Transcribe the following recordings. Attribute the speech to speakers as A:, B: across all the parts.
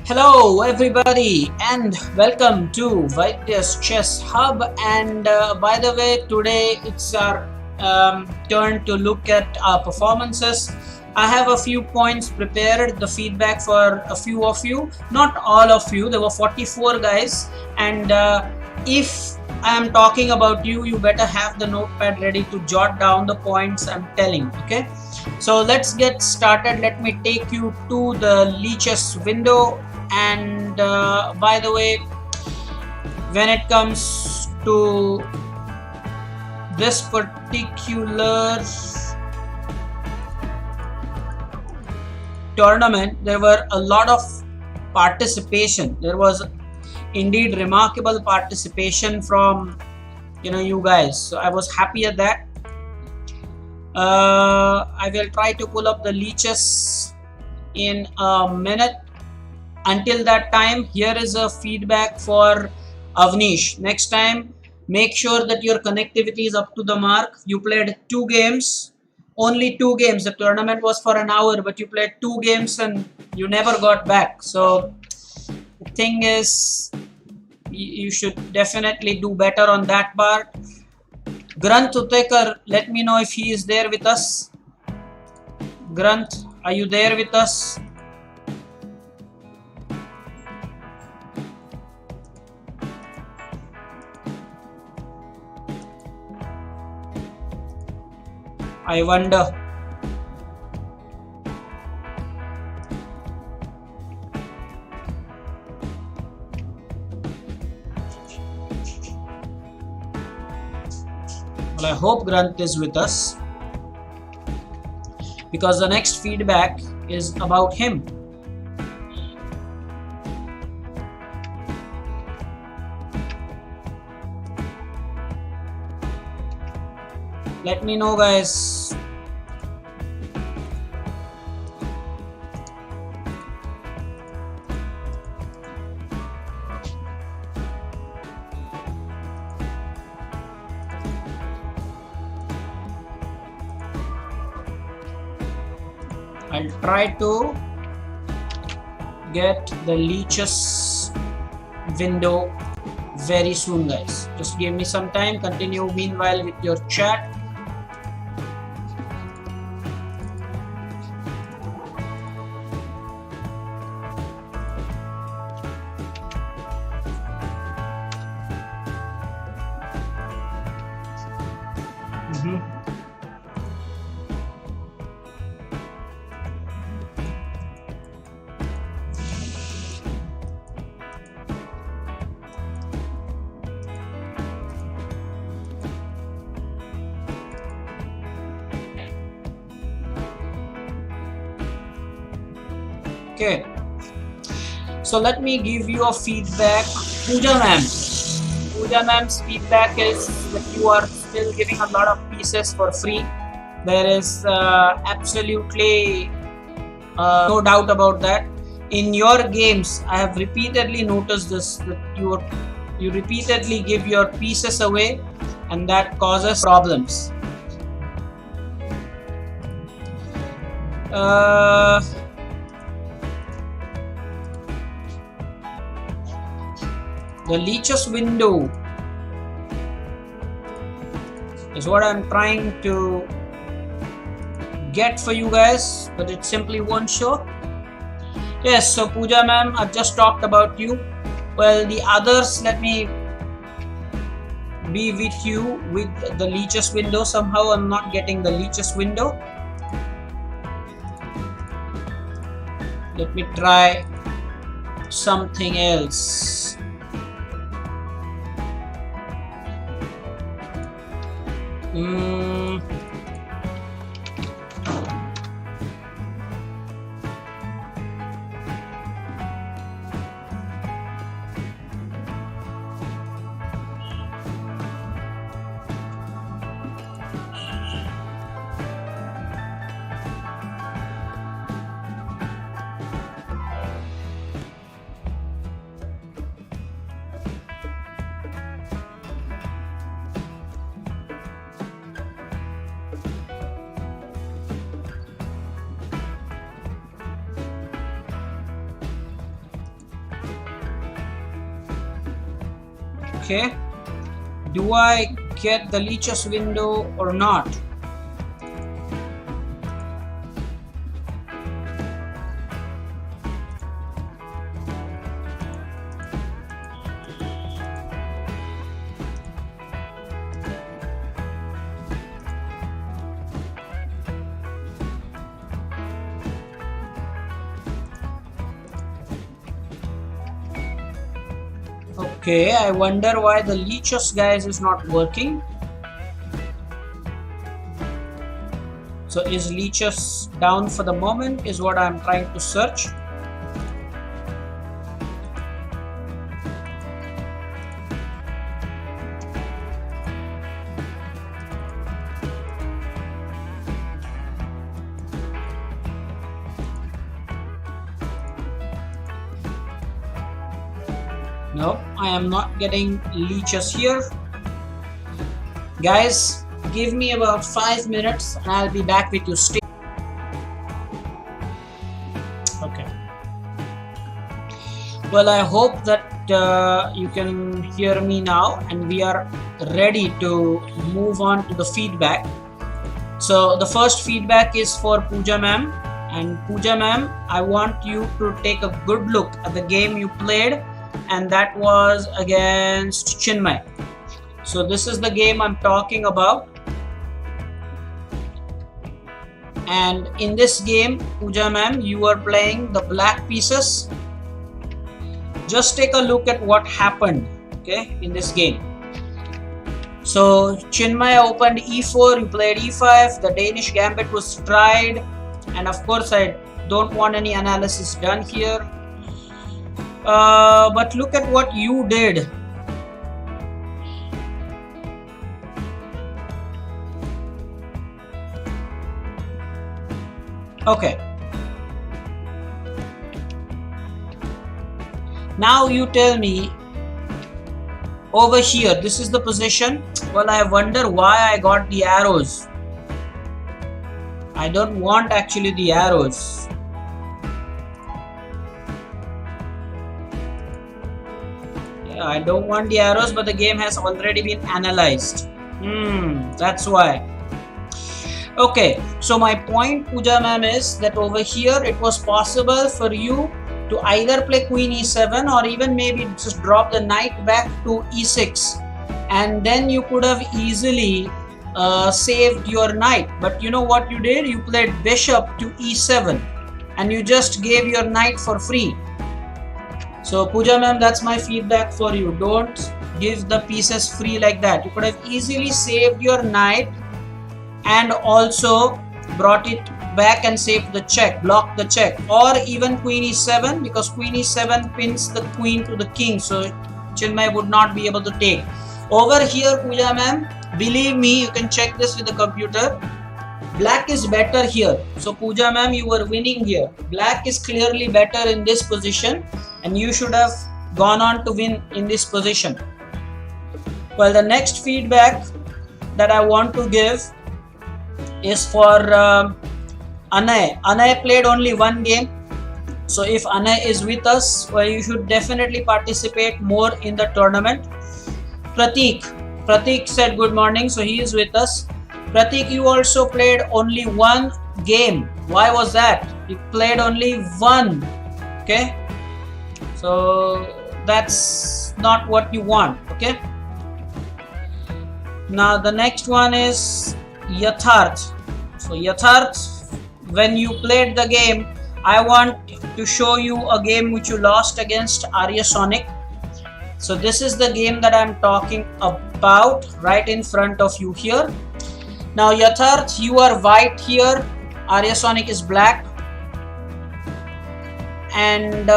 A: Hello, everybody, and welcome to Vaidya's Chess Hub. And by the way, today it's our turn to look at our performances. I have a few points prepared, the feedback for a few of you, not all of you. There were 44 guys, and if I am talking about you, you better have the notepad ready to jot down the points I'm telling. Okay, so let's get started. Let me take you to the leeches window. And by the way, when it comes to this particular tournament, there were a lot of participation. There was indeed remarkable participation from you guys, so I was happy at that. I will try to pull up the leeches in a minute. Until that time, here is a feedback for Avnish. Next time, make sure that your connectivity is up to the mark. You played 2 games, only 2 games. The tournament was for an hour, but you played 2 games and you never got back. So the thing is, you should definitely do better on that part. Granth Utekar, let me know if he is there with us. Granth, are you there with us? I wonder. Well, I hope Granth is with us, because the next feedback is about him. Let me know, guys. I'll try to get the leeches window very soon, guys. Just give me some time. Continue meanwhile with your chat. Okay, so let me give you a feedback. Pooja ma'am's feedback is that you are still giving a lot of pieces for free. There is absolutely no doubt about that. In your games, I have repeatedly noticed this, that you repeatedly give your pieces away, and that causes problems. The leeches window is what I'm trying to get for you guys, but it simply won't show. Yes, so Pooja ma'am, I've just talked about you. Well, the others, let me be with you with the leeches window. Somehow I'm not getting the leeches window. Let me try something else. Okay. Do I get the leeches window or not? Okay, I wonder why the leeches guys is not working. So is leeches down for the moment is what I'm trying to search. No, I am not getting leeches here. Guys, give me about 5 minutes and I'll be back with you. Stay. Okay. Well, I hope that you can hear me now and we are ready to move on to the feedback. So the first feedback is for Pooja ma'am. And Pooja ma'am, I want you to take a good look at the game you played, and that was against Chinmay. So this is the game I'm talking about. And in this game, Pooja ma'am, you are playing the black pieces. Just take a look at what happened, okay, in this game. So Chinmay opened e4, you played e5, the Danish gambit was tried, and of course I don't want any analysis done here. But look at what you did. Okay. Now you tell me, over here, this is the position. Well, I wonder why I got the arrows. I don't want actually the arrows. Yeah, I don't want the arrows, but the game has already been analyzed. That's why. Okay, so my point, Pooja ma'am, is that over here it was possible for you to either play queen e7 or even maybe just drop the knight back to e6, and then you could have easily saved your knight. But you know what you did? You played bishop to e7 and you just gave your knight for free. So Pooja ma'am, that's my feedback for you. Don't give the pieces free like that. You could have easily saved your knight and also brought it back and saved the check, blocked the check, or even queen e7, because queen e7 pins the queen to the king, so Chinmay would not be able to take. Over here, Pooja ma'am, believe me, you can check this with the computer. Black is better here. So Pooja ma'am, you were winning here. Black is clearly better in this position and you should have gone on to win in this position. Well, the next feedback that I want to give is for Anay. Anay played only one game. So if Anay is with us, well, you should definitely participate more in the tournament. Pratik said good morning, so he is with us. Pratik, you also played only one game. Why was that? You played only one. Okay, so that's not what you want. Okay, now the next one is Yatharth. So Yatharth, when you played the game, I want to show you a game which you lost against Arya Sonic. So this is the game that I'm talking about right in front of you here. Now Yatharth, you are white here, Arya Sonic is black, and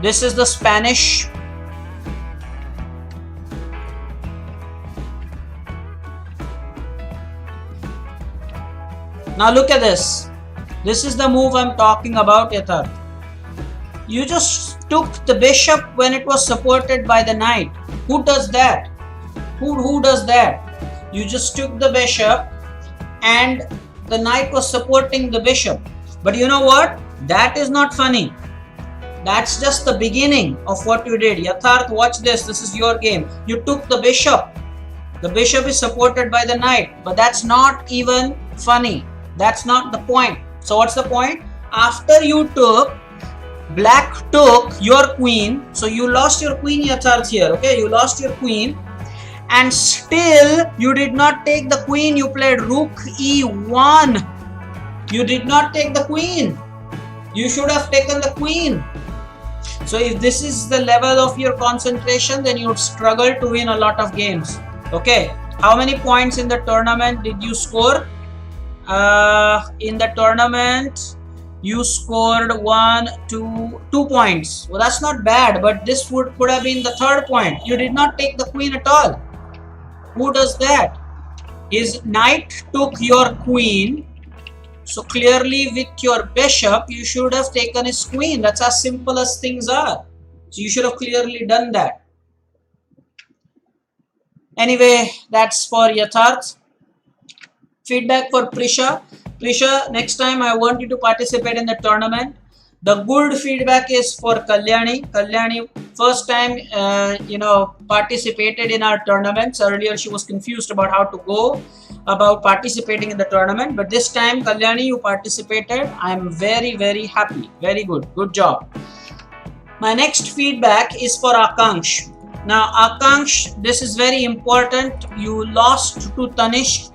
A: this is the Spanish. Now look at this. This is the move I'm talking about, Yatharth. You just took the bishop when it was supported by the knight. Who does that? Who does that? You just took the bishop and the knight was supporting the bishop. But you know what? That is not funny. That's just the beginning of what you did. Yatharth, watch this. This is your game. You took the bishop. The bishop is supported by the knight, but that's not even funny. That's not the point. So what's the point? After you took, black took your queen. So you lost your queen, Yatharth, here. Okay, you lost your queen. And still you did not take the queen. You played rook e1. You did not take the queen. You should have taken the queen. So if this is the level of your concentration, then you would struggle to win a lot of games. Okay, how many points in the tournament did you score? In the tournament, you scored 2 points. Well, that's not bad, but this could have been the third point. You did not take the queen at all. Who does that? His knight took your queen. So clearly with your bishop, you should have taken his queen. That's as simple as things are. So you should have clearly done that. Anyway, that's for Yatharth. Feedback for Prisha. Prisha, next time I want you to participate in the tournament. The good feedback is for Kalyani. Kalyani, first time, participated in our tournaments. Earlier, she was confused about how to go about participating in the tournament. But this time, Kalyani, you participated. I am very, very happy. Very good. Good job. My next feedback is for Akanksh. Now, Akanksh, this is very important. You lost to Tanishq.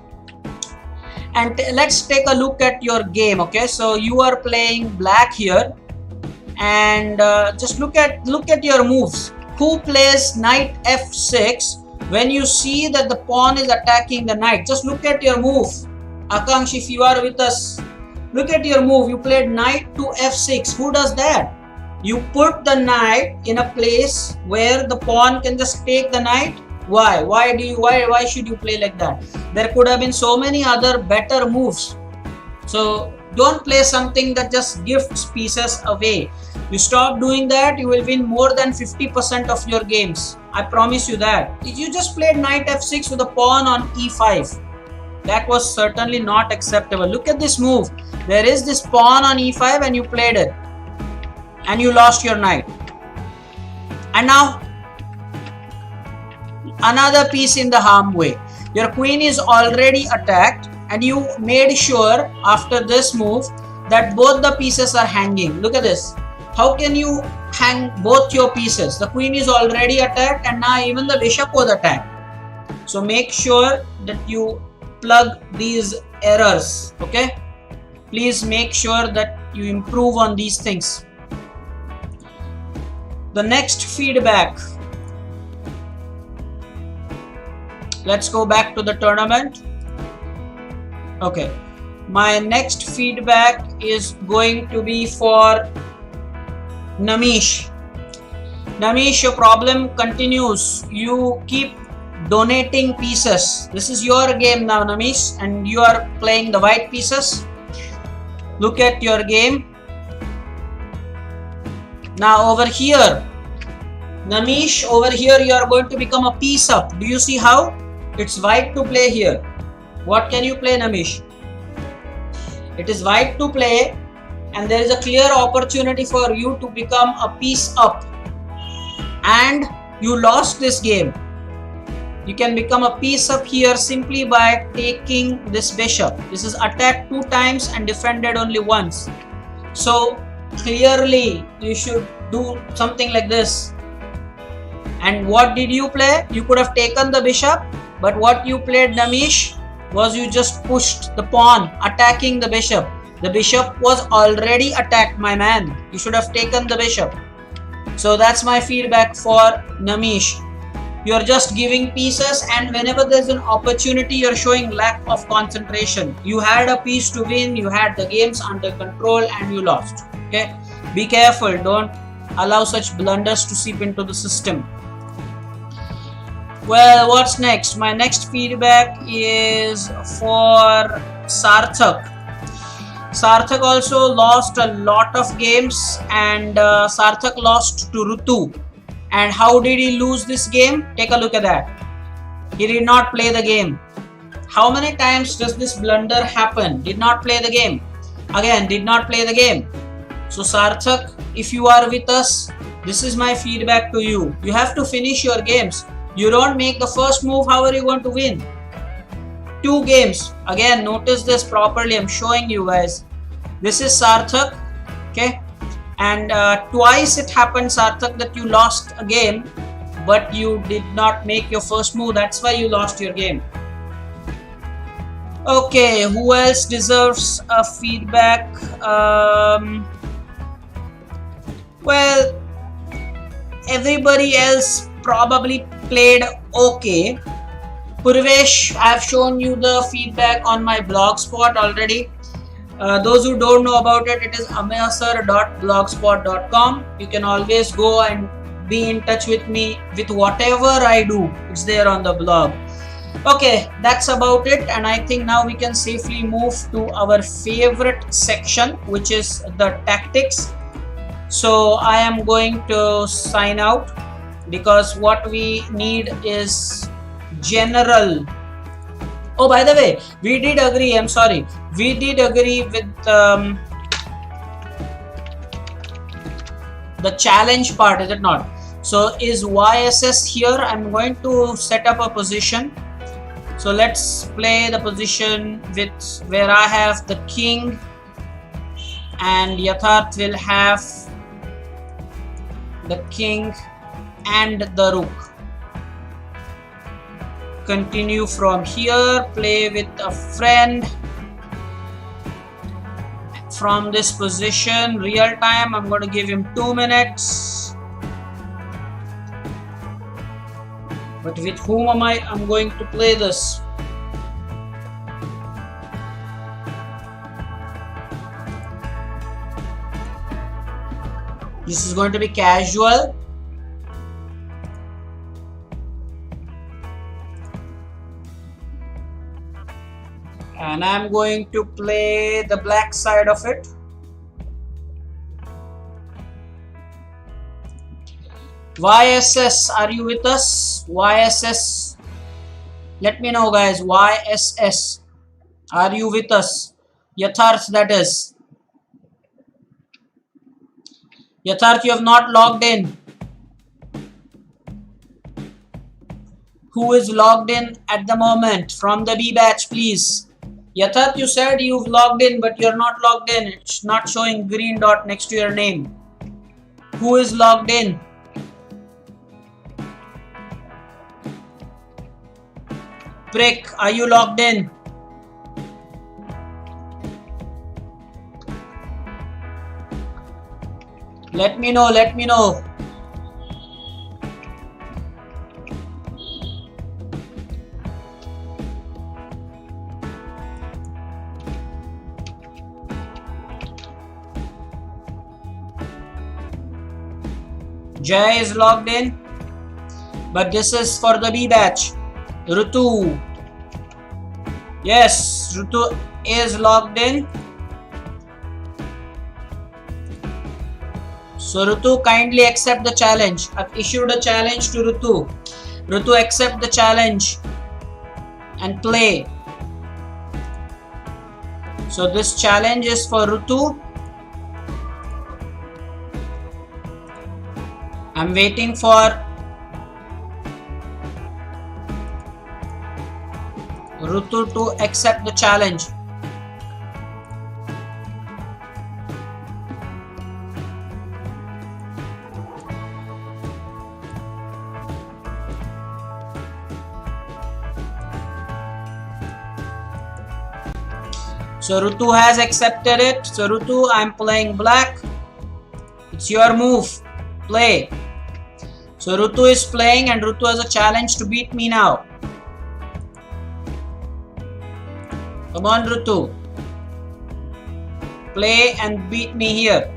A: And let's take a look at your game. Okay, so you are playing black here, and just look at your moves. Who plays knight f6 when you see that the pawn is attacking the knight? Just look at your move. Akanksh, if you are with us, look at your move. You played knight to f6. Who does that? You put the knight in a place where the pawn can just take the knight. Why? Why should you play like that? There could have been so many other better moves. So don't play something that just gifts pieces away. You stop doing that, you will win more than 50% of your games. I promise you that. If you just played knight f6 with a pawn on e5, that was certainly not acceptable. Look at this move. There is this pawn on e5 and you played it. And you lost your knight. And now, another piece in the harm way. Your queen is already attacked and you made sure after this move that both the pieces are hanging. Look at this. How can you hang both your pieces? The queen is already attacked and now even the bishop was attacked. So make sure that you plug these errors. Okay? Please make sure that you improve on these things. The next feedback. Let's go back to the tournament. Okay. My next feedback is going to be for Namish. Namish, your problem continues. You keep donating pieces. This is your game now, Namish, and you are playing the white pieces. Look at your game. Now over here, Namish, over here you are going to become a piece up. Do you see how? It's white to play here. What can you play, Namish? It is white to play and there is a clear opportunity for you to become a piece up. And you lost this game. You can become a piece up here simply by taking this bishop. This is attacked 2 times and defended only once. So clearly you should do something like this. And what did you play? You could have taken the bishop, but what you played, Namish, was you just pushed the pawn, attacking the bishop. The bishop was already attacked, my man. You should have taken the bishop. So that's my feedback for Namish. You're just giving pieces, and whenever there's an opportunity, you're showing lack of concentration. You had a piece to win, you had the games under control, and you lost. Okay? Be careful. Don't allow such blunders to seep into the system. Well, what's next? My next feedback is for Sarthak. Sarthak also lost a lot of games, and Sarthak lost to Rutu. And how did he lose this game? Take a look at that. He did not play the game. How many times does this blunder happen? Did not play the game. Again, did not play the game. So Sarthak, if you are with us, this is my feedback to you. You have to finish your games. You don't make the first move, how are you going to win? 2 games. Again, notice this properly. I'm showing you guys. This is Sarthak. Okay. And twice it happened, Sarthak, that you lost a game, but you did not make your first move. That's why you lost your game. Okay, who else deserves a feedback? Well, everybody else probably played okay. Purvesh, I have shown you the feedback on my blogspot already. Those who don't know about it, it is amayasar.blogspot.com. You can always go and be in touch with me with whatever I do. It's there on the blog. Okay, that's about it, and I think now we can safely move to our favorite section, which is the tactics. So I am going to sign out because what we need is general. Oh, by the way, we did agree, I'm sorry, we did agree with the challenge part, is it not? So is YSS here? I'm going to set up a position. So let's play the position with where I have the king and Yatharth will have the king and the rook. Continue from here, play with a friend from this position, real time. I'm going to give him 2 minutes. But with whom am I'm going to play this? This is going to be casual. And I'm going to play the black side of it. YSS, are you with us? YSS, let me know, guys. YSS, are you with us? Yatharth, that is. Yatharth, you have not logged in. Who is logged in at the moment from the B batch, please? Yatharth, you said you've logged in, but you're not logged in. It's not showing green dot next to your name. Who is logged in? Prick, are you logged in? Let me know, let me know. Jay is logged in, but this is for the B batch. Rutu, yes, Rutu is logged in. So Rutu, kindly accept the challenge. I've issued a challenge to Rutu. Rutu, accept the challenge and play. So this challenge is for Rutu. I'm waiting for Rutu to accept the challenge. So Rutu has accepted it. So Rutu, I'm playing black. It's your move. Play. So Rutu is playing and Rutu has a challenge to beat me now. Come on, Rutu. Play and beat me here.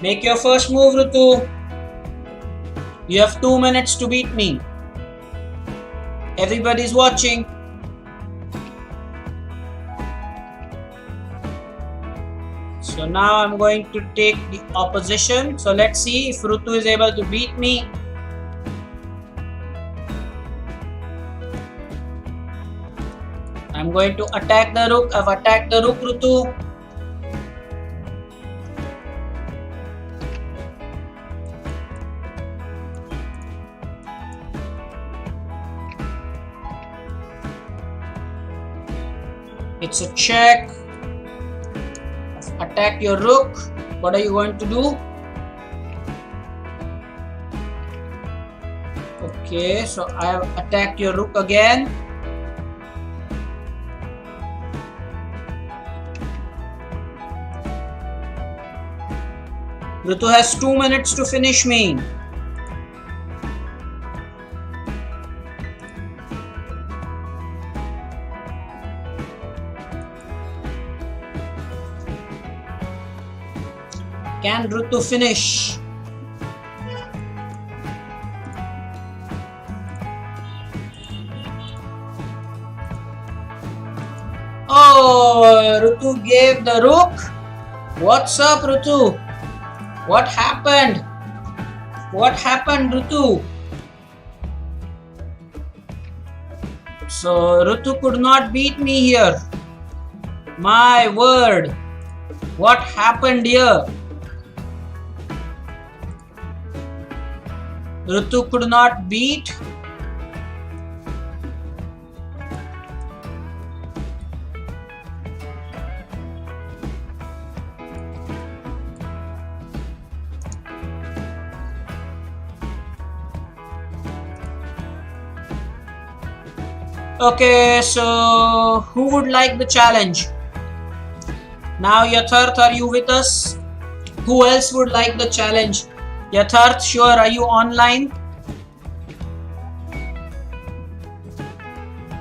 A: Make your first move, Rutu. You have 2 minutes to beat me. Everybody's watching. So now I'm going to take the opposition. So let's see if Rutu is able to beat me. I'm I'm going to attack the rook. I've attacked the rook, Rutu. It's a check. I've attacked your rook. What are you going to do? Okay, so I have attacked your rook again. Ritu has 2 minutes to finish me. Can Ritu finish? Oh, Ritu gave the rook. What's up, Ritu? What happened? What happened, Ritu? So Ritu could not beat me here. My word. What happened here? Ritu could not beat. Okay, so who would like the challenge? Now, Yatharth, are you with us? Who else would like the challenge? Yatharth, sure, are you online?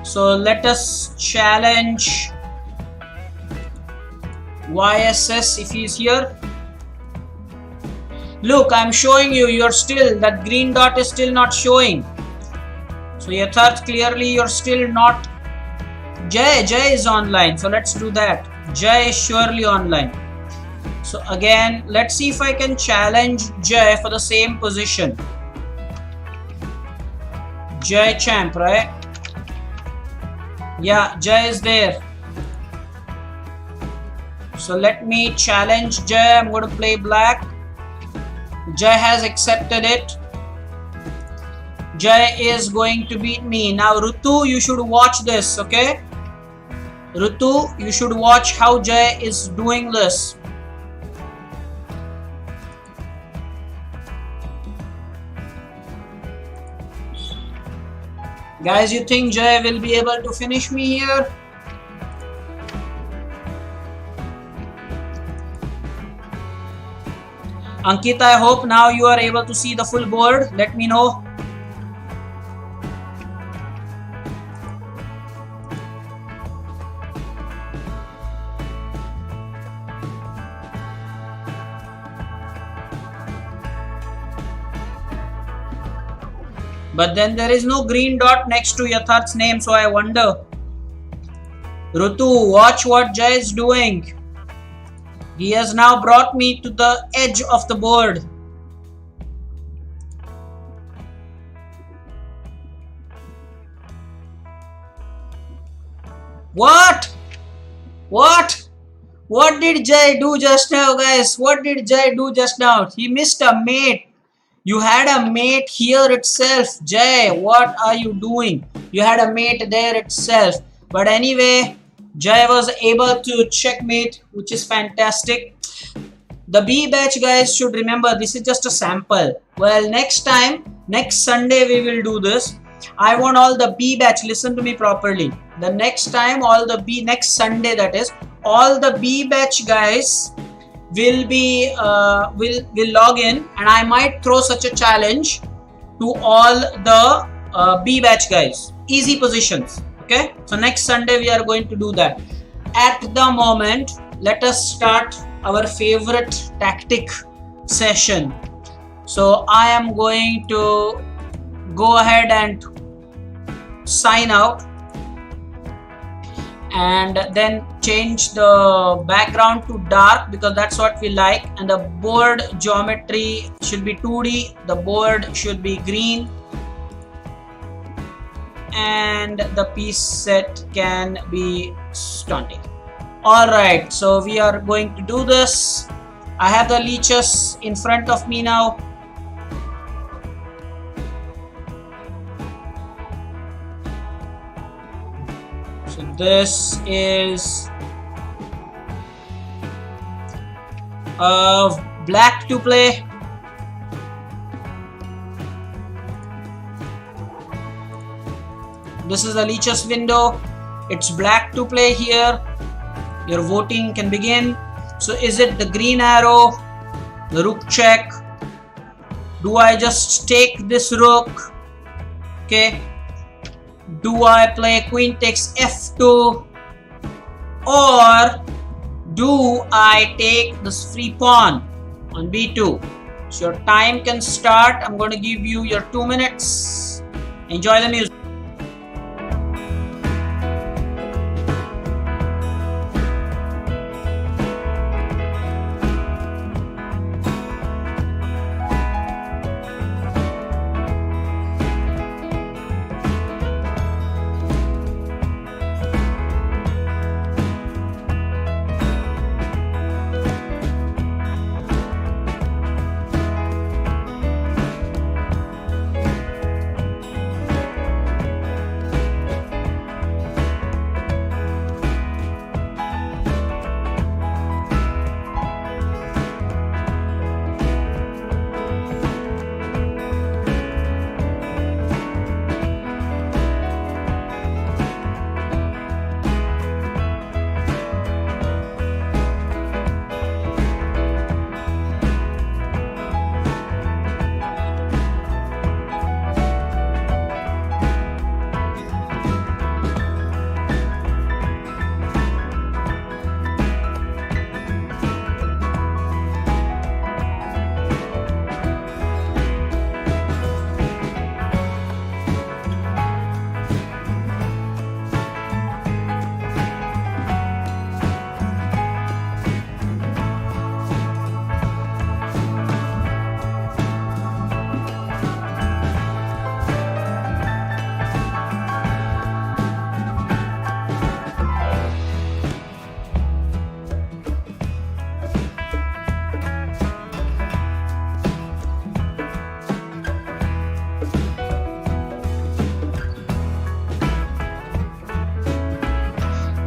A: So let us challenge YSS if he is here. Look, I'm showing you, you're still, that green dot is still not showing. So Yatharth, clearly you're still not. Jay is online, so let's do that. Jay is surely online. So again, let's see if I can challenge Jay for the same position. Jay champ, right? Yeah, Jay is there. So let me challenge Jay. I'm going to play black. Jay has accepted it. Jay is going to beat me. Now Ritu, you should watch this, okay? Ritu, you should watch how Jay is doing this. Guys, you think Jay will be able to finish me here? Ankita, I hope now you are able to see the full board. Let me know. But then there is no green dot next to Yatharth's name, so I wonder. Ritu, watch what Jay is doing. He has now brought me to the edge of the board. What? What did Jay do just now, guys? What did Jay do just now? He missed a mate. You had a mate here itself. Jay, what are you doing? You had a mate there itself. But anyway, Jay was able to checkmate, which is fantastic. The B batch, guys, should remember this is just a sample. Well, next time, next Sunday, we will do this. I want all the B batch, listen to me properly. The next time, next Sunday, that is, all the B batch guys will be will log in, and I might throw such a challenge to all the B batch guys. Easy positions. Okay, so next Sunday we are going to do that. At the moment, let us start our favorite tactic session. So I am going to go ahead and sign out and then change the background to dark because that's what we like, and the board geometry should be 2D. The board should be green. and the piece set can be stunted. Alright, so we are going to do this. I have the leeches in front of me now. So this is black to play. This is the leeches window. It's black to play here. Your voting can begin. So is it the green arrow, the rook check? Do I just take this rook? Okay. Do I play queen takes f2, or do I take this free pawn on b2? So your time can start. I'm going to give you your 2 minutes. Enjoy the music.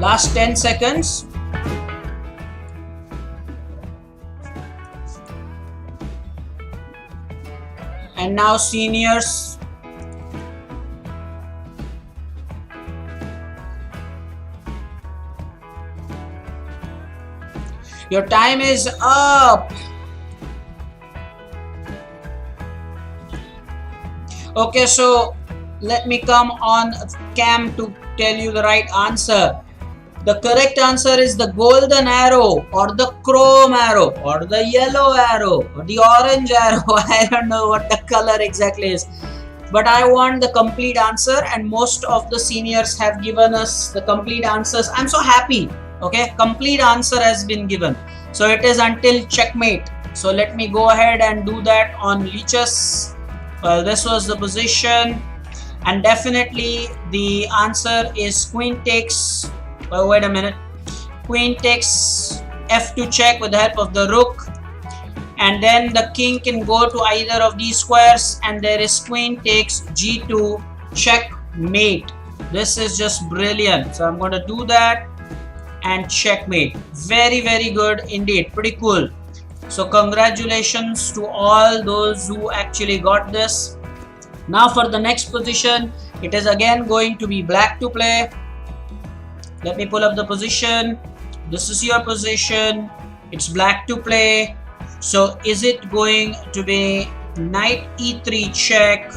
A: Last 10 seconds. And now seniors. Your time is up. Okay, so let me come on cam to tell you the right answer. The correct answer is the golden arrow, or the chrome arrow, or the yellow arrow, or the orange arrow. I don't know what the color exactly is, but I want the complete answer, and most of the seniors have given us the complete answers. I'm so happy. Okay, complete answer has been given. So it is until checkmate. So let me go ahead and do that on leeches. Well, this was the position, and definitely the answer is queen takes. Well, wait a minute. Queen takes f2 check with the help of the rook, and then the king can go to either of these squares, and there is queen takes g2 checkmate. This is just brilliant. So I'm going to do that and checkmate. Very, very good indeed. Pretty cool. So congratulations to all those who actually got this. Now for the next position, it is again going to be black to play. Let me pull up the position. This is your position. It's black to play. So is it going to be knight e3 check?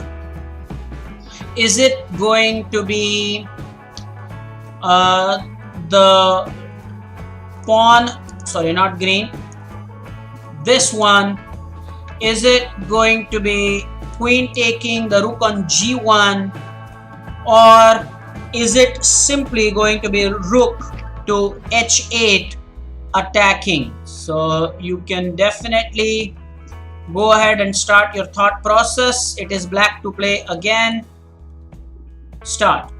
A: Is it going to be the pawn, sorry, not green, this one? Is it going to be queen taking the rook on g1, or is it simply going to be rook to h8 attacking? So you can definitely go ahead and start your thought process. It is black to play again. Start.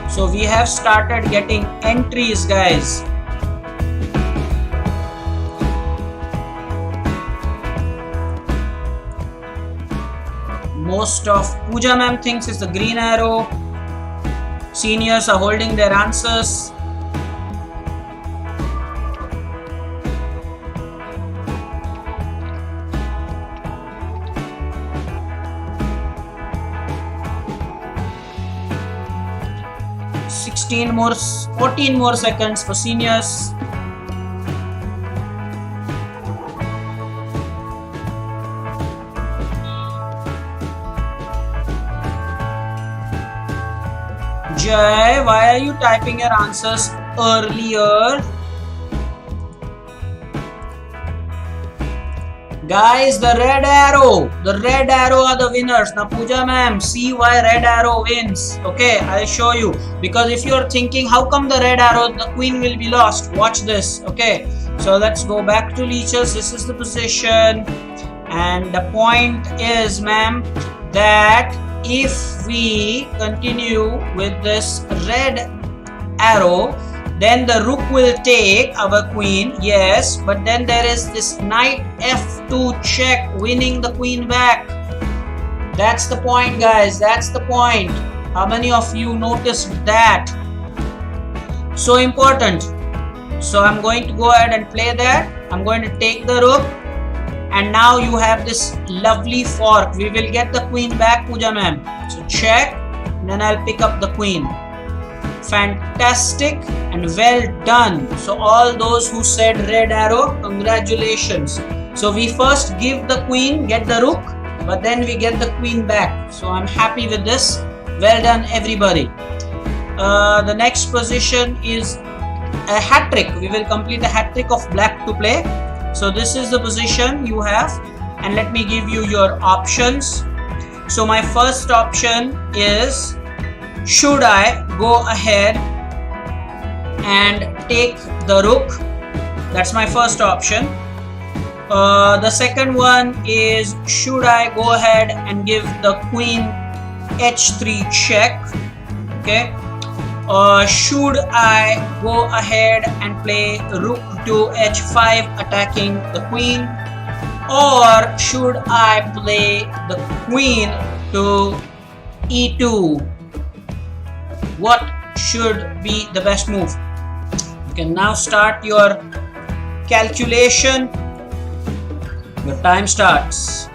A: So we have started getting entries, guys. Most of Pooja ma'am thinks it's the green arrow. Seniors are holding their answers. More 14 more seconds for seniors. Jay, why are you typing your answers earlier? Guys, the red arrow are the winners. Now Pooja ma'am, see why red arrow wins. Okay, I'll show you. Because if you're thinking, how come the red arrow, the queen will be lost? Watch this. Okay, so let's go back to leeches. This is the position. And the point is, ma'am, that if we continue with this red arrow, then the rook will take our queen, yes, but then there is this knight f2 check, winning the queen back. That's the point, guys, that's the point. How many of you noticed that? So important. So I'm going to go ahead and play that. I'm going to take the rook, and now you have this lovely fork. We will get the queen back, Pooja ma'am. So check, and then I'll pick up the queen. Fantastic and well done. So all those who said red arrow, congratulations. So we first give the queen, get the rook, but then we get the queen back. So I'm happy with this. Well done, everybody. The next position is a hat trick. We will complete a hat trick of black to play. So this is the position you have, and let me give you your options. So my first option is, should I go ahead and take the rook? That's my first option. The second one is, should I go ahead and give the queen h3 check? Okay. Should I go ahead and play rook to h5 attacking the queen? Or should I play the queen to e2? What should be the best move? You can now start your calculation. Your time starts.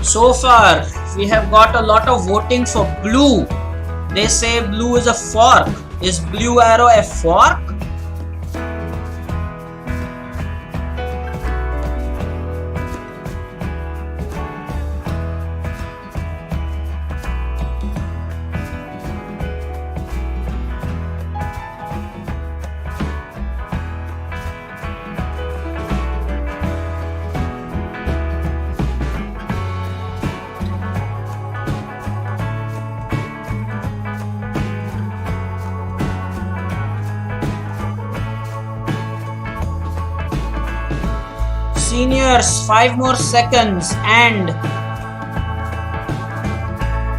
A: So far, we have got a lot of voting for blue. They say blue is a fork. Is blue arrow a fork? Seniors, 5 more seconds, and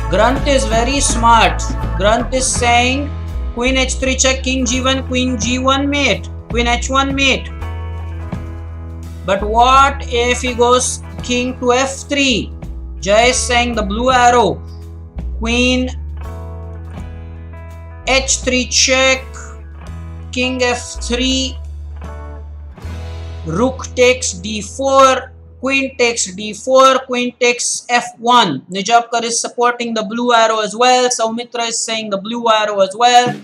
A: Grunt is very smart. Grunt is saying Queen h3 check, King g1, Queen g1 mate, Queen h1 mate. But what if he goes King to f3? Jay is saying the blue arrow, Queen h3 check, King f3, Rook takes d4, Queen takes d4, Queen takes f1. Nijapkar is supporting the blue arrow as well. Saumitra is saying the blue arrow as well.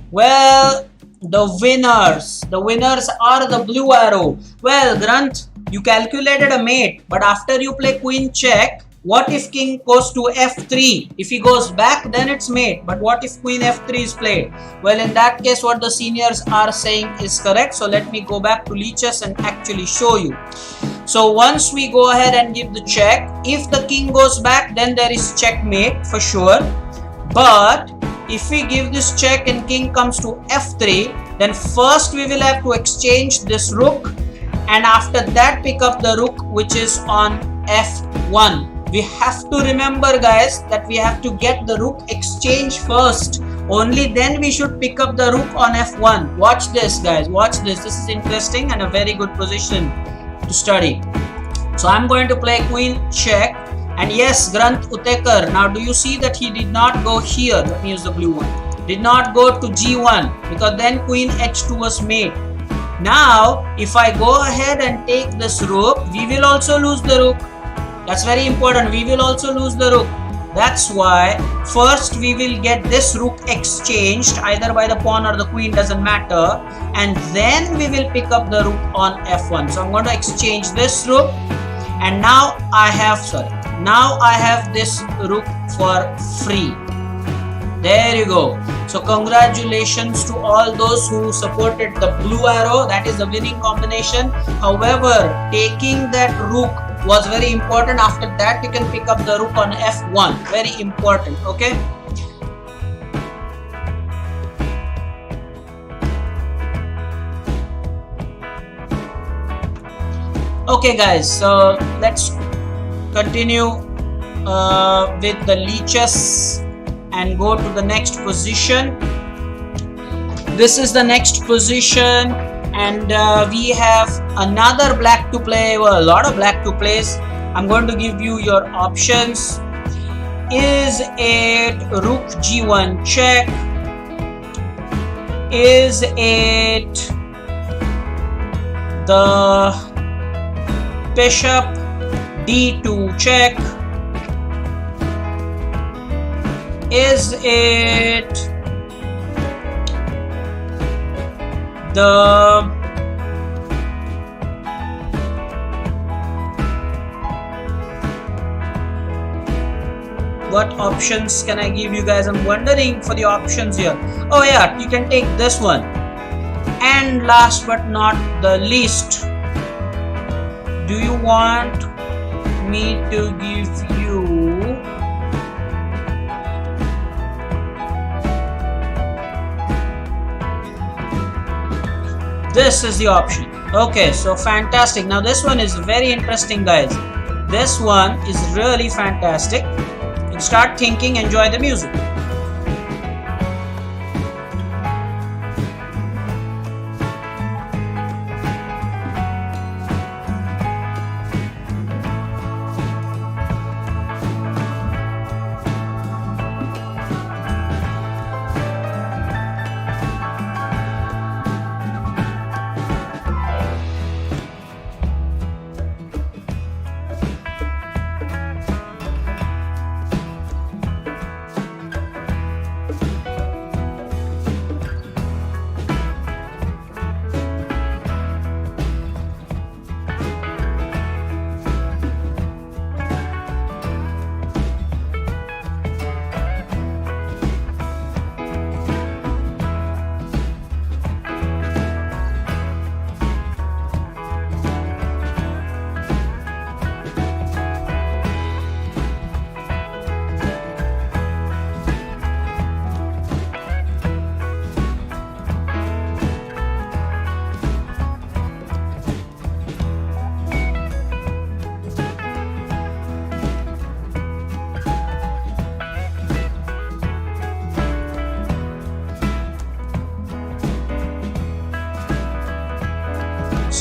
A: Well, the winners are the blue arrow. Well, Grunt, you calculated a mate, but after you play Queen check, what if King goes to f3? If he goes back, then it's mate. But what if Queen f3 is played? Well, in that case, what the seniors are saying is correct. So let me go back to Leeches and actually show you. So once we go ahead and give the check, if the king goes back, then there is checkmate for sure. But if we give this check and king comes to f3, then first we will have to exchange this rook, and after that pick up the rook which is on f1. We have to remember, guys, that we have to get the rook exchange first. Only then we should pick up the rook on f1. Watch this, guys. Watch this. This is interesting and a very good position to study. So I'm going to play queen check. And yes, Granth Utekar. Now do you see that he did not go here? Let me use the blue one. Did not go to g1 because then queen h2 was made. Now if I go ahead and take this rook, we will also lose the rook. That's very important. We will also lose the rook. That's why first we will get this rook exchanged either by the pawn or the queen, doesn't matter, and then we will pick up the rook on f1. So I'm going to exchange this rook, and now I have this rook for free. There you go. So congratulations to all those who supported the blue arrow. That is the winning combination. However, taking that rook was very important. After that you can pick up the rook on f1. Very important. Okay. Okay guys, so let's continue with the leeches and go to the next position. This is the next position, and we have another black to play, well, a lot of black to plays. I'm going to give you your options. Is it rook g1 check? Is it the bishop d2 check? Is it the what options can I give you guys? I'm wondering for the options here. Oh yeah, you can take this one. And last but not the least, do you want me to give you this is the option. Okay, so fantastic. Now this one is very interesting, guys. This one is really fantastic. You start thinking, enjoy the music.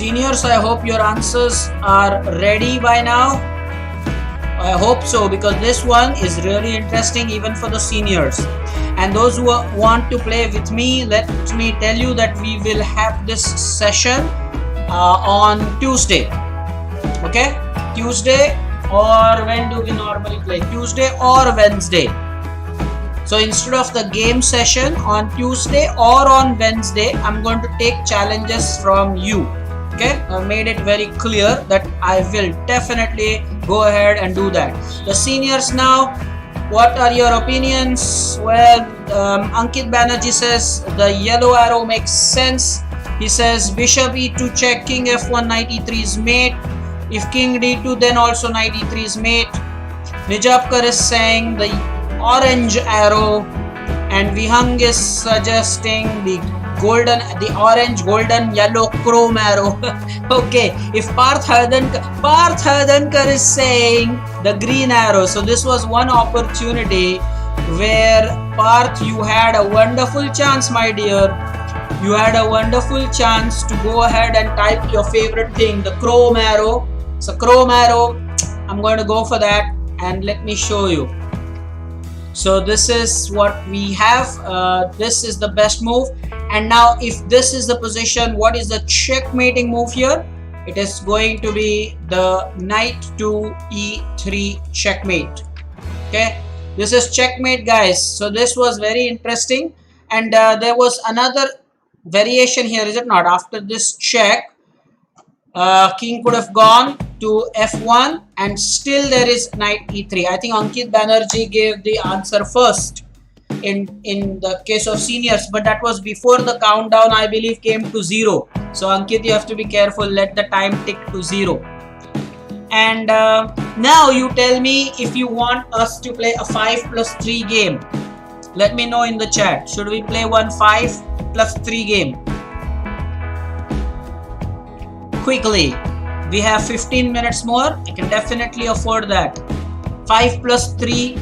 A: Seniors, I hope your answers are ready by now. I hope so, because this one is really interesting even for the seniors. And those who want to play with me, let me tell you that we will have this session on Tuesday. Okay, Tuesday, or when do we normally play? Tuesday or Wednesday. So instead of the game session on Tuesday or on Wednesday, I'm going to take challenges from you. Okay, I made it very clear that I will definitely go ahead and do that. The seniors now, what are your opinions? Well, Ankit Banerjee says the yellow arrow makes sense. He says bishop e2 check, king f1, knight e3 is mate. If king d2, then also knight e3 is mate. Nijapkar is saying the orange arrow, and Vihang is suggesting the orange, golden, yellow, chrome arrow. Okay, if Parth Hardankar is saying the green arrow. So this was one opportunity where Parth, you had a wonderful chance, my dear. You had a wonderful chance to go ahead and type your favorite thing, the chrome arrow. So chrome arrow, I'm going to go for that, and let me show you. So this is what we have. This is the best move. And now if this is the position, what is the checkmating move here? It is going to be the knight to e3 checkmate. Okay, this is checkmate, guys. So this was very interesting. And there was another variation here, is it not? After this check, king could have gone to f1, and still there is knight e3. I think Ankit Banerjee gave the answer first in the case of seniors, but that was before the countdown, I believe, came to 0. So Ankit, you have to be careful, let the time tick to 0. And now you tell me if you want us to play a 5+3 game. Let me know in the chat. Should we play one 5+3 game? Quickly, we have 15 minutes more. I can definitely afford that. 5+3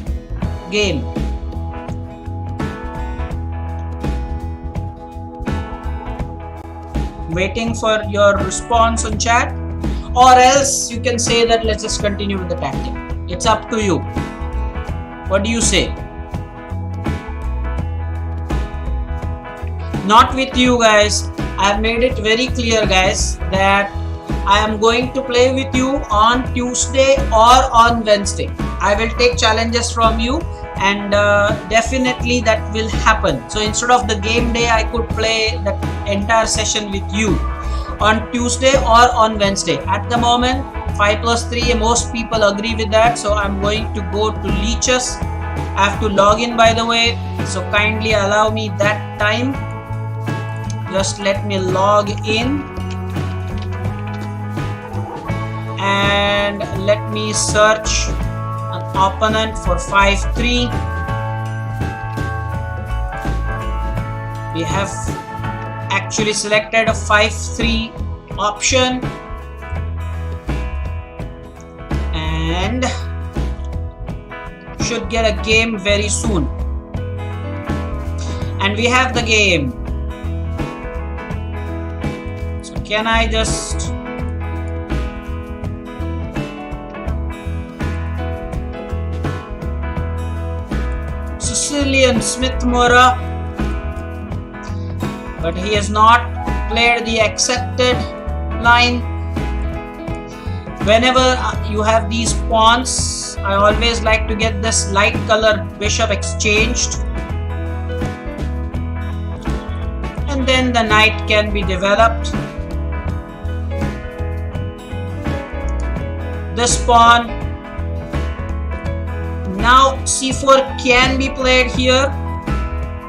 A: game. Waiting for your response on chat, or else you can say that let's just continue with the tactic. It's up to you. What do you say? Not with you guys. I have made it very clear, guys, that I am going to play with you on Tuesday or on Wednesday. I will take challenges from you, and definitely that will happen. So instead of the game day, I could play the entire session with you on Tuesday or on Wednesday. At the moment, 5+3, most people agree with that. So I'm going to go to Leeches. I have to log in, by the way, so kindly allow me that time. Just let me log in, and let me search an opponent for 5-3. We have actually selected a 5-3 option, and should get a game very soon. And we have the game. So can I just Sicilian Smith Mora, but he has not played the accepted line. Whenever you have these pawns, I always like to get this light colored bishop exchanged, and then the knight can be developed. This pawn, now c4 can be played here,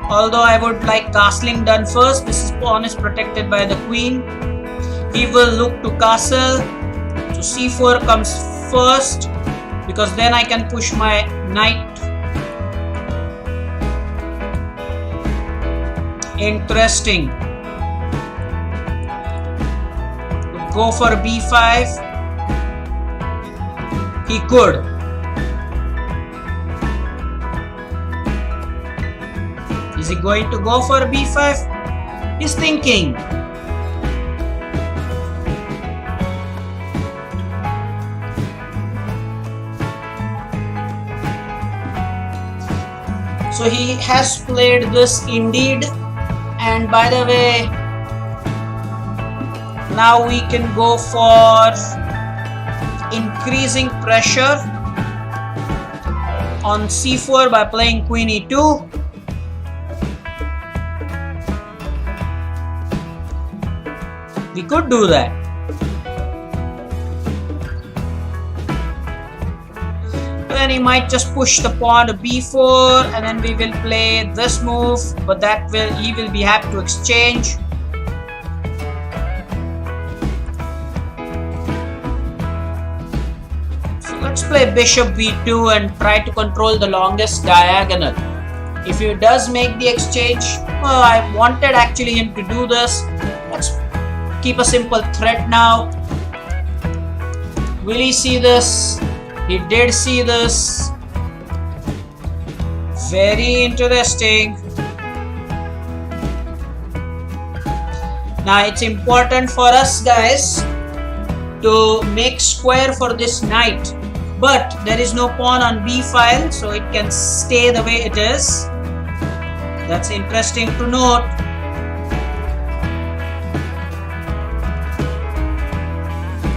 A: although I would like castling done first. This pawn is protected by the queen. He will look to castle, so c4 comes first, because then I can push my knight. Interesting. Go for b5. He could. Is he going to go for b5? He's thinking. So he has played this indeed. And by the way, now we can go for increasing pressure on c4 by playing queen e2. We could do that. Then he might just push the pawn to b4, and then we will play this move, but he will be happy to exchange. So let's play bishop b2 and try to control the longest diagonal. If he does make the exchange, well, I wanted actually him to do this. Let's keep a simple threat now. Will he see this? He did see this. Very interesting. Now it's important for us guys to make square for this knight, but there is no pawn on b file, so it can stay the way it is. That's interesting to note.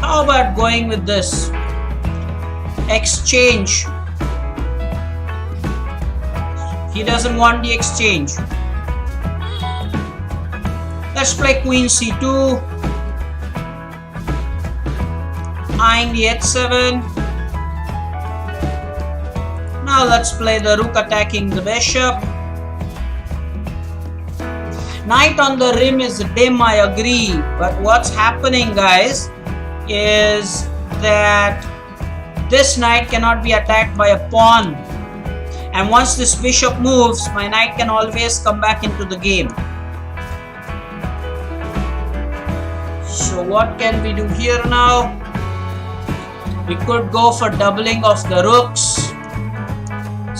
A: How about going with this? Exchange. He doesn't want the exchange. Let's play queen c2. Eyeing the h7. Now let's play the rook attacking the bishop. Knight on the rim is dim, I agree. But what's happening, guys, is that this knight cannot be attacked by a pawn. And once this bishop moves, my knight can always come back into the game. So what can we do here now? We could go for doubling of the rooks.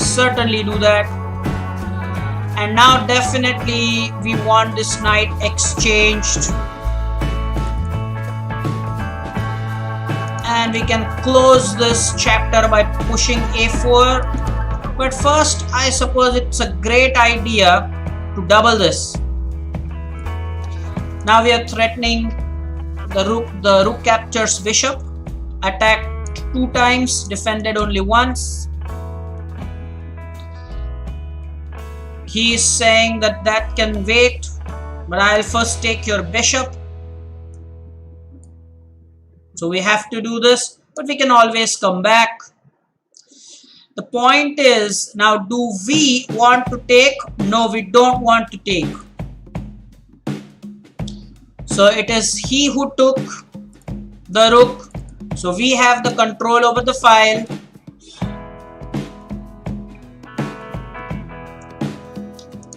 A: Certainly do that. And now definitely we want this knight exchanged. And we can close this chapter by pushing a4. But first, I suppose it's a great idea to double this. Now we are threatening the rook. The rook captures bishop. Attacked 2 times, defended only once. He is saying that can wait, but I'll first take your bishop. So we have to do this, but we can always come back. The point is, now do we want to take? No, we don't want to take. So it is he who took the rook. So we have the control over the file.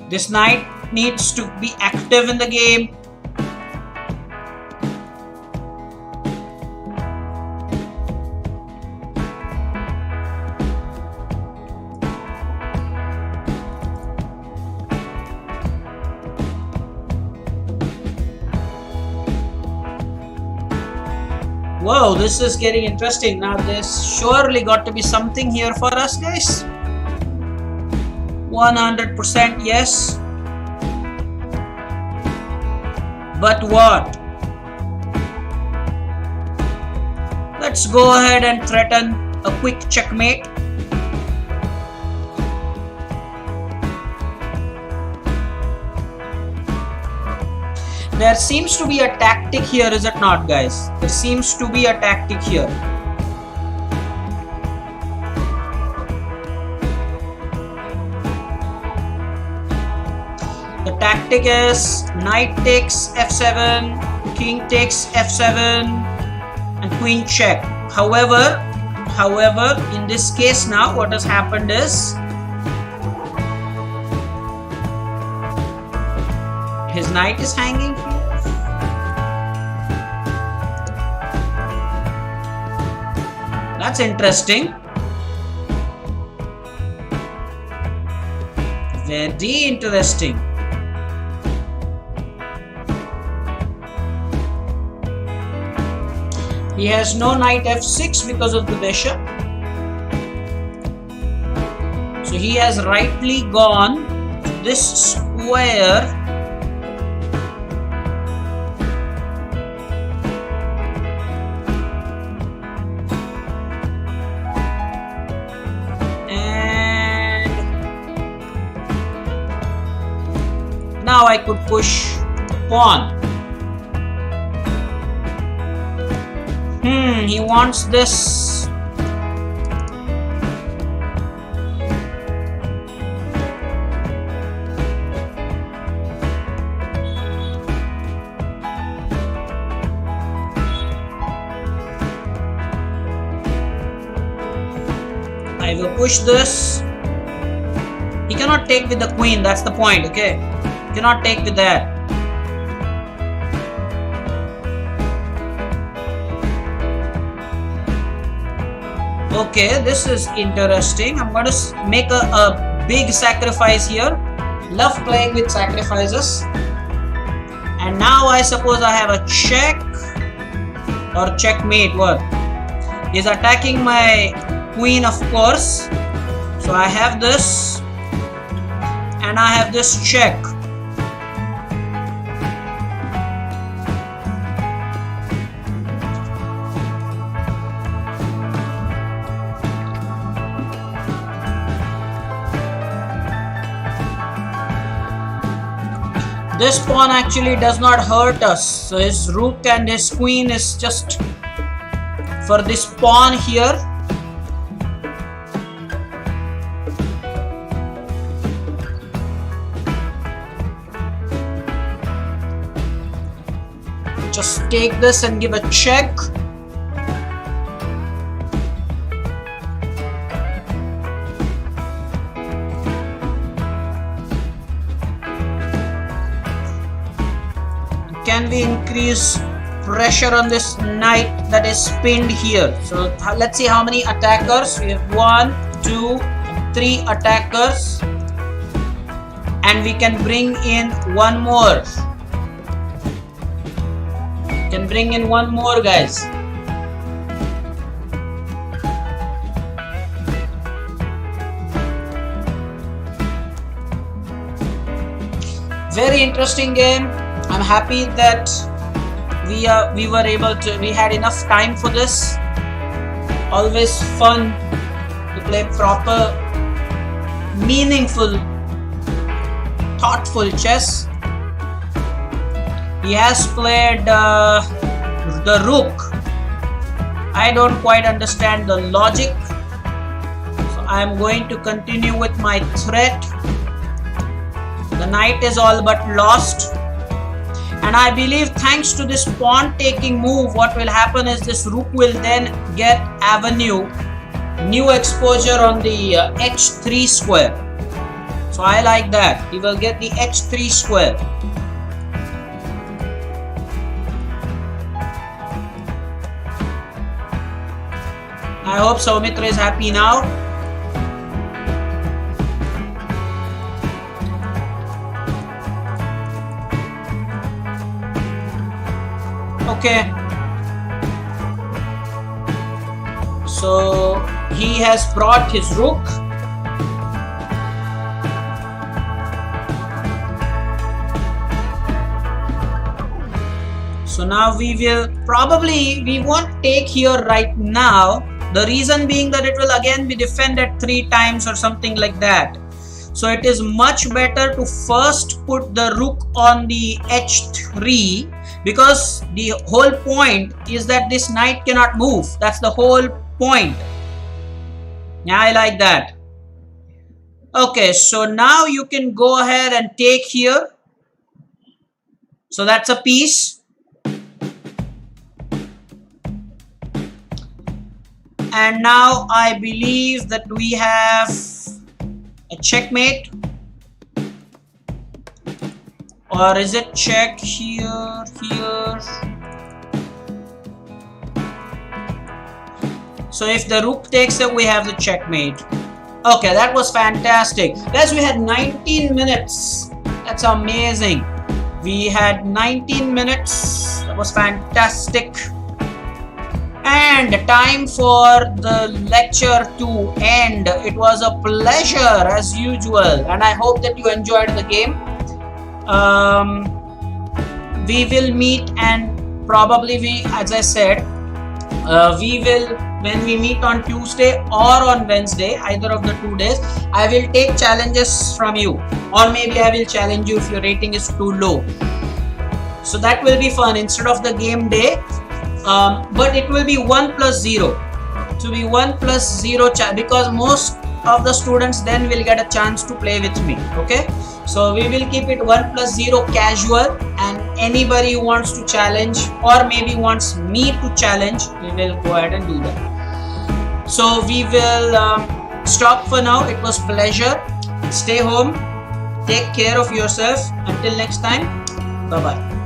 A: This knight needs to be active in the game. Whoa, this is getting interesting. Now there's surely got to be something here for us, guys. 100% yes. But what? Let's go ahead and threaten a quick checkmate. There seems to be a tactic here, is it not, guys? There seems to be a tactic here. The tactic is knight takes f7, king takes f7, and queen check. However, in this case now, what has happened is his knight is hanging here. That's interesting. Very interesting. He has no knight f6 because of the bishop. So he has rightly gone to this square. And now I could push pawn. He wants this. I will push this. He cannot take with the queen, that's the point, okay? He cannot take with that. Okay, this is interesting. I'm going to make a big sacrifice here. Love playing with sacrifices. And now I suppose I have a check or checkmate. What? He's attacking my queen, of course. So I have this and I have this check. This pawn actually does not hurt us. So his rook and his queen is just for this pawn here. Just take this and give a check. Can we increase pressure on this knight that is pinned here? So let's see how many attackers. We have 1, 2, 3 attackers. And we can bring in one more. Can bring in one more, guys. Very interesting game. I'm happy that we were able to, we had enough time for this. Always fun to play proper, meaningful, thoughtful chess. He has played the rook. I don't quite understand the logic. So I am going to continue with my threat. The knight is all but lost. And I believe thanks to this pawn taking move, what will happen is this rook will then get avenue, new exposure on the h3 square. So I like that. He will get the h3 square. I hope Soumitra is happy now. Okay. So he has brought his rook. So now we won't take here right now. The reason being that it will again be defended 3 times or something like that. So it is much better to first put the rook on the h3, because the whole point is that this knight cannot move. That's the whole point. Yeah, I like that. Okay, so now you can go ahead and take here. So that's a piece. And now I believe that we have a checkmate. Or is it check here, here? So if the rook takes it, we have the checkmate. Okay, that was fantastic. Guys, we had 19 minutes. That's amazing. We had 19 minutes. That was fantastic. And time for the lecture to end. It was a pleasure as usual, and I hope that you enjoyed the game. We will meet, and probably as I said, we will, when we meet on Tuesday or on Wednesday, either of the 2 days, I will take challenges from you, or maybe I will challenge you if your rating is too low. So that will be fun instead of the game day. But it will be 1 plus 0. To be 1 plus 0 because most of the students then will get a chance to play with me. Okay, so we will keep it 1 plus 0 casual, and anybody who wants to challenge or maybe wants me to challenge, we will go ahead and do that. So we will stop for now. It was pleasure. Stay home, take care of yourself. Until next time, bye bye.